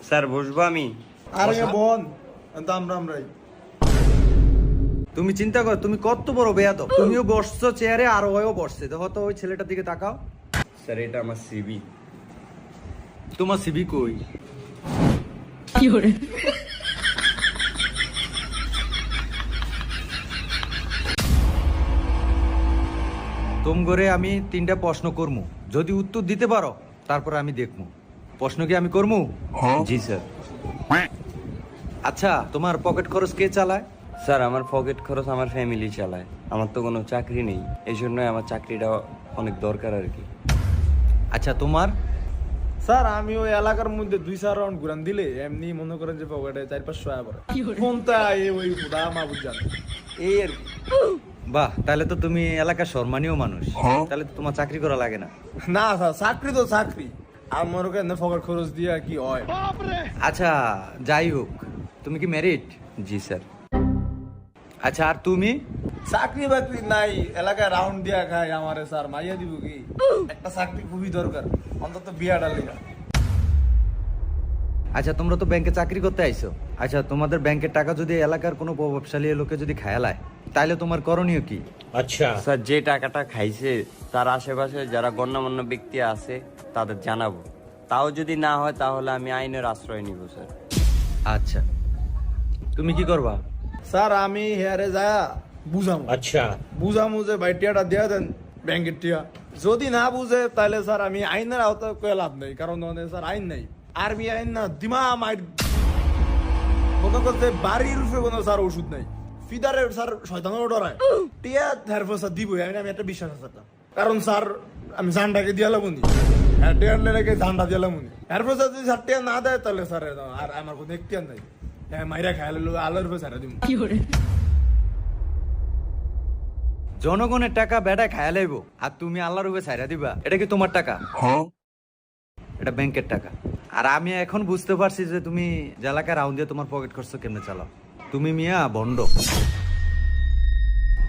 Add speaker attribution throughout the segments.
Speaker 1: Sir বসবো আমি?
Speaker 2: আরে বোন আমরাই।
Speaker 3: তুমি চিন্তা করো, তুমি কত বড় বেয়াদব। তুমিও বসছো চেয়ারে আর ওও বসছে। দেখো তো ওই ছেলেটার দিকে তাকাও।
Speaker 1: স্যার এটা আমার সিবি।
Speaker 3: তোমার সিবি কই? তোম করে আমি 3টা প্রশ্ন করমু, যদি উত্তর দিতে পারো তারপরে আমি দেখমু। প্রশ্ন কি আমি করমু?
Speaker 1: জি স্যার।
Speaker 3: আচ্ছা, তোমার পকেট খরচ কে চালায়?
Speaker 1: স্যার আমার পকেট খরচ আমার ফ্যামিলি চালায়। আমার তো কোনো চাকরি নেই, এই জন্যই আমার চাকরিটা অনেক দরকার আর কি।
Speaker 3: আচ্ছা তোমার?
Speaker 2: স্যার আমি ওই এলাকার মধ্যে 2-4 রাউন্ড ঘুরান দিলে এমনি মনে করেন যে পকেটে 4-500 টাকা পড়ে। কোনটা ওই পুরা মাবুদ জানে।
Speaker 3: এই আর কি। বাহ, তাহলে তো তুমি এলাকার সম্মানীয় মানুষ। তাহলে তো তোমার চাকরি করা লাগে না।
Speaker 2: না স্যার, চাকরি তো চাকরি, আর মনে করেন পকেট খরচ দিয়া কি হয়।
Speaker 3: আচ্ছা যাই হোক, তুমি কি ম্যারিড?
Speaker 1: জি স্যার।
Speaker 3: আচ্ছা আর তুমি?
Speaker 2: চাকরি বাকরি নাই, এলাকায় রাউন্ড দিয়া খাই। আমারে স্যার মাইয়া দিব কি? একটা চাকরি খুবই দরকার, অন্তত বিয়াটা লেগা।
Speaker 3: আচ্ছা তোমরা তো ব্যাংকে চাকরি করতে আইছো। আচ্ছা তোমাদের ব্যাংকের টাকা যদি এলাকার কোনো প্রভাবশালী লোকে যদি খায়ালায়, তাহলে তোমার করণীয় কি?
Speaker 1: স্যার যে টাকাটা খাইছে তার আশেপাশে যারা গণ্যমান্য ব্যক্তি আছে তাদের জানাবো। তাও যদি না হয় তাহলে আমি আইনের আশ্রয় নিব স্যার।
Speaker 3: আচ্ছা তুমি কি করবা?
Speaker 2: স্যার আমি হেয়ারে যায় বুঝামু।
Speaker 4: আচ্ছা
Speaker 2: বুঝামু যে ভাই টিয়াটা দেয়া দেন ব্যাংকের টিয়া। যদি না বুঝে তাহলে স্যার আমি আইনের আওতায় কয়ে লাভ নেই, কারণ স্যার আইন নাই। আরবি আইন না দিমা মাইর মনে করতে বাড়ির রূপে কোনো স্যার ওষুধ নাই। ফিদারে স্যার শয়তানের ডরায় টিয়া ধারফর স্যার দিব আমি একটা বিশ্বাস আছে স্যার। কারণ স্যার আমি জানটাকে দিয়ে লাগুনি, হ্যাঁ টিয়ার লেগে জানটা দিয়ে লাগুনি। এরপর স্যার যদি স্যার টিয়া না দেয় তাহলে স্যার আর আমার কোনো এখতিয়ার নাই। হ্যাঁ মাইরা খাইলে আলোর রূপে স্যার দিব।
Speaker 3: জনগণের টাকা বেটা খায়া লাইব আর তুমি আল্লাহর উপরে ছাইরা দিবা? এটা কি তোমার টাকা? এটা ব্যাংকের টাকা। আর আমি এখন বুঝতে পারছি যে তুমি যে এলাকায় রাউন্ড দিয়ে তোমার পকেট খরচ কেমনে চালাও। তুমি মিয়া ভণ্ড।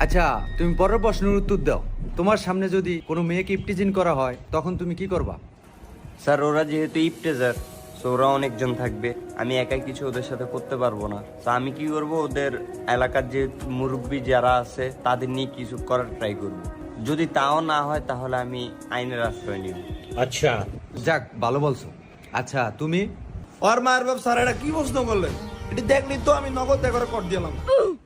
Speaker 3: আচ্ছা তুমি পরের প্রশ্নের উত্তর দাও। তোমার সামনে যদি কোনো মেয়েকে ইপটিজিং করা হয় তখন তুমি কি করবা?
Speaker 1: স্যার ওরা যেহেতু ইফটেজার, সো ওরা অনেকজন থাকবে, আমি একাই কিছু ওদের সাথে করতে পারবো না। তো আমি কি করব, ওদের এলাকার যে মুরব্বী যারা আছে তাদের নিয়ে কিছু করার ট্রাই করব। যদি তাও না হয় তাহলে আমি আইনের আশ্রয় নিব।
Speaker 4: আচ্ছা
Speaker 3: যাক ভালো বলছো। আচ্ছা তুমি?
Speaker 2: ওর মায়ের বাপ স্যার এটা কি প্রশ্ন করলেন? এটি দেখলি তো আমি নগদ করে কর দিলাম।